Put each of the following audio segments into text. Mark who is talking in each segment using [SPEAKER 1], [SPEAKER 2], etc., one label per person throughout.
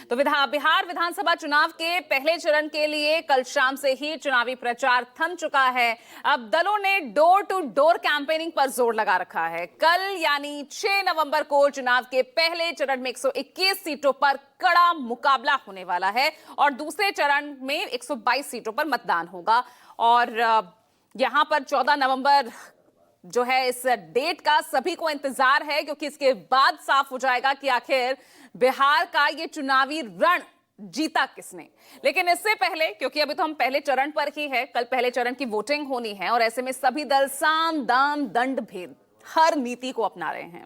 [SPEAKER 1] तो बिहार विधानसभा चुनाव के पहले चरण के लिए कल शाम से ही चुनावी प्रचार थम चुका है। अब दलों ने डोर टू डोर कैंपेनिंग पर जोर लगा रखा है। कल यानी 6 नवंबर को चुनाव के पहले चरण में 121 सीटों पर कड़ा मुकाबला होने वाला है और दूसरे चरण में 122 सीटों पर मतदान होगा। और यहां पर 14 नवंबर जो है इस डेट का सभी को इंतजार है, क्योंकि इसके बाद साफ हो जाएगा कि आखिर बिहार का ये चुनावी रण जीता किसने। लेकिन इससे पहले, क्योंकि अभी तो हम पहले चरण पर ही है, कल पहले चरण की वोटिंग होनी है और ऐसे में सभी दल साम दाम दंड भेद हर नीति को अपना रहे हैं।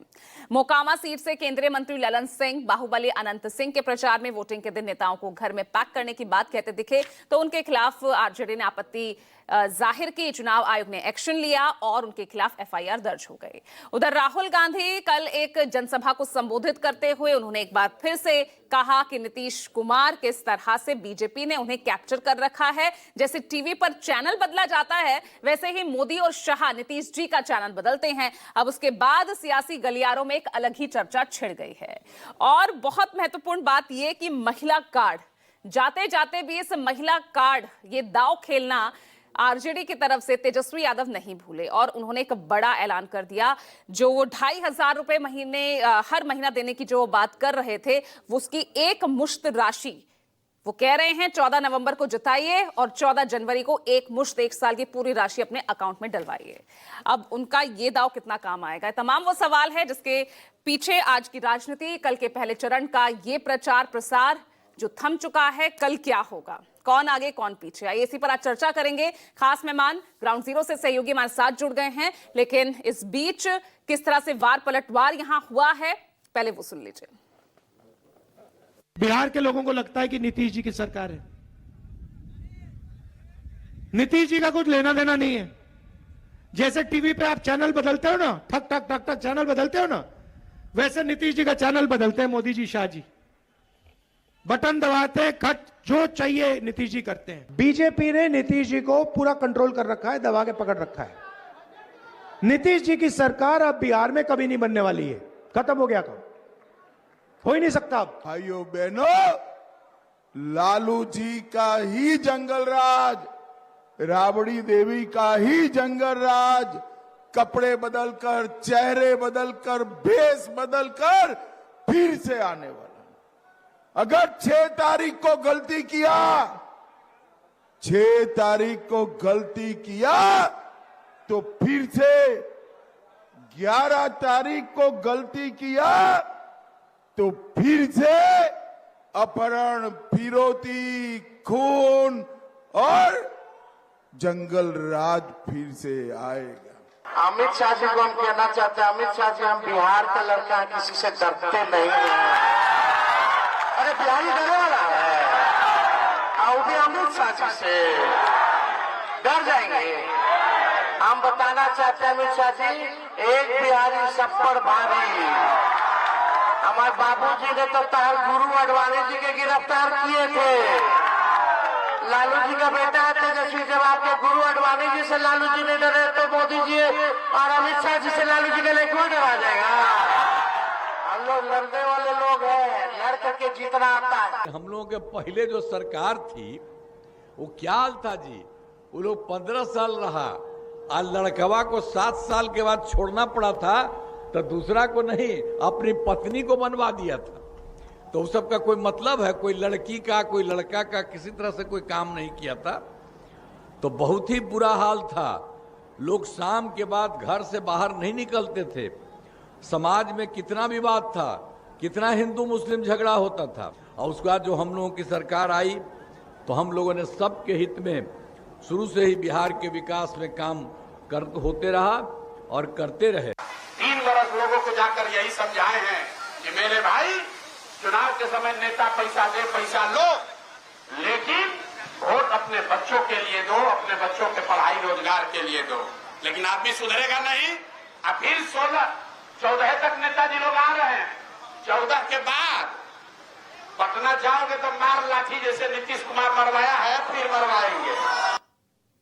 [SPEAKER 1] मोकामा सीट से केंद्रीय मंत्री ललन सिंह, बाहुबली अनंत सिंह के प्रचार में वोटिंग के दिन नेताओं को घर में पैक करने की बात कहते दिखे तो उनके खिलाफ आरजेडी ने आपत्ति जाहिर की। चुनाव आयोग ने एक्शन लिया और उनके खिलाफ एफआईआर दर्ज हो गई। उधर राहुल गांधी कल एक जनसभा को संबोधित करते हुए उन्होंने एक बार फिर से कहा कि नीतीश कुमार किस तरह से बीजेपी ने उन्हें कैप्चर कर रखा है। जैसे टीवी पर चैनल बदला जाता है, वैसे ही मोदी और शाह नीतीश जी का चैनल बदलते हैं। अब उसके बाद सियासी गलियारों में एक अलग ही चर्चा छिड़ गई है। और बहुत महत्वपूर्ण बात यह कि महिला कार्ड, जाते जाते भी इस महिला कार्ड, ये दांव खेलना आरजेडी की तरफ से तेजस्वी यादव नहीं भूले और उन्होंने एक बड़ा ऐलान कर दिया। जो 2,500 रुपए महीने हर महीना देने की जो बात कर रहे थे, वो उसकी एक मुश्त राशि वो कह रहे हैं 14 नवंबर को जिताइए और 14 जनवरी को एक मुश्त 1 साल की पूरी राशि अपने अकाउंट में डलवाइए। अब उनका ये दाव कितना काम आएगा, तमाम वो सवाल है जिसके पीछे आज की राजनीति, कल के पहले चरण का ये प्रचार प्रसार जो थम चुका है, कल क्या होगा, कौन आगे कौन पीछे। आइए इसी पर आज चर्चा करेंगे। खास मेहमान ग्राउंड जीरो से सहयोगी हमारे साथ जुड़ गए हैं, लेकिन इस बीच किस तरह से वार पलटवार यहां हुआ है, पहले वो सुन लीजिए।
[SPEAKER 2] बिहार के लोगों को लगता है कि नीतीश जी की सरकार है। नीतीश जी का कुछ लेना देना नहीं है। जैसे टीवी पे आप चैनल बदलते हो ना, ठक ठक ठक ठक चैनल बदलते हो ना, वैसे नीतीश जी का चैनल बदलते हैं मोदी जी, शाह जी। बटन दबाते हैं, खट जो चाहिए नीतीश जी करते हैं। बीजेपी ने नीतीश जी को पूरा कंट्रोल कर रखा है, दबा के पकड़ रखा है। नीतीश जी की सरकार अब बिहार में कभी नहीं बनने वाली है। खत्म हो गया, काम हो ही नहीं सकता अब।
[SPEAKER 3] भाइयों बहनों, लालू जी का ही जंगल राज, राबड़ी देवी का ही जंगल राज, कपड़े बदलकर, चेहरे बदलकर, भेष बदलकर फिर से आने वाला। अगर 6 तारीख को गलती किया, 6 तारीख को गलती किया तो फिर से 11 तारीख को गलती किया तो फिर से अपहरण, फिरौती, खून और जंगल राज फिर से आएगा।
[SPEAKER 4] अमित शाह जी को हम कहना चाहते हैं, अमित शाह जी, हम बिहार का लड़का है, किसी से डरते नहीं हैं। अरे बिहारी डरने वाला है, आओ भी अमित शाह जी से डर जाएंगे। हम बताना चाहते हैं अमित शाह जी, एक बिहारी सब पर भारी। हमारे बाबूजी ने तो तार गुरु अडवाणी जी के गिरफ्तार किए थे। लालू जी का बेटा है तेजस्वी, जब आपके गुरु अडवाणी जी से लालू जी नहीं डरे तो मोदी जी और अमित शाह जी से लालू जी के लिए क्यों डरा जाएगा। हम लोग लड़ने वाले लोग हैं, लड़ करके जीतना आता है।
[SPEAKER 5] हम लोगों के पहले जो सरकार थी वो क्या हाल था जी, वो लोग 15 साल रहा, आज लड़कवा को 7 साल के बाद छोड़ना पड़ा था तो दूसरा को नहीं, अपनी पत्नी को बनवा दिया था। तो उस सब का कोई मतलब है? कोई लड़की का, कोई लड़का का किसी तरह से कोई काम नहीं किया था। तो बहुत ही बुरा हाल था। लोग शाम के बाद घर से बाहर नहीं निकलते थे। समाज में कितना विवाद था, कितना हिंदू मुस्लिम झगड़ा होता था। और उसके बाद जो हम लोगों की सरकार आई तो हम लोगों ने सबके हित में शुरू से ही बिहार के विकास में काम होते रहा और करते रहे।
[SPEAKER 6] 3 बरस लोगों को जाकर यही समझाए हैं कि मेरे भाई, चुनाव के समय नेता पैसा दे, पैसा लो, लेकिन वोट अपने बच्चों के लिए दो, अपने बच्चों के पढ़ाई रोजगार के लिए दो। लेकिन आदमी सुधरेगा नहीं। अब फिर 14 तक नेताजी लोग आ रहे हैं। 14 के बाद पटना जाओगे तो मार लाठी जैसे नीतीश कुमार मरवाया है, फिर मरवाएंगे।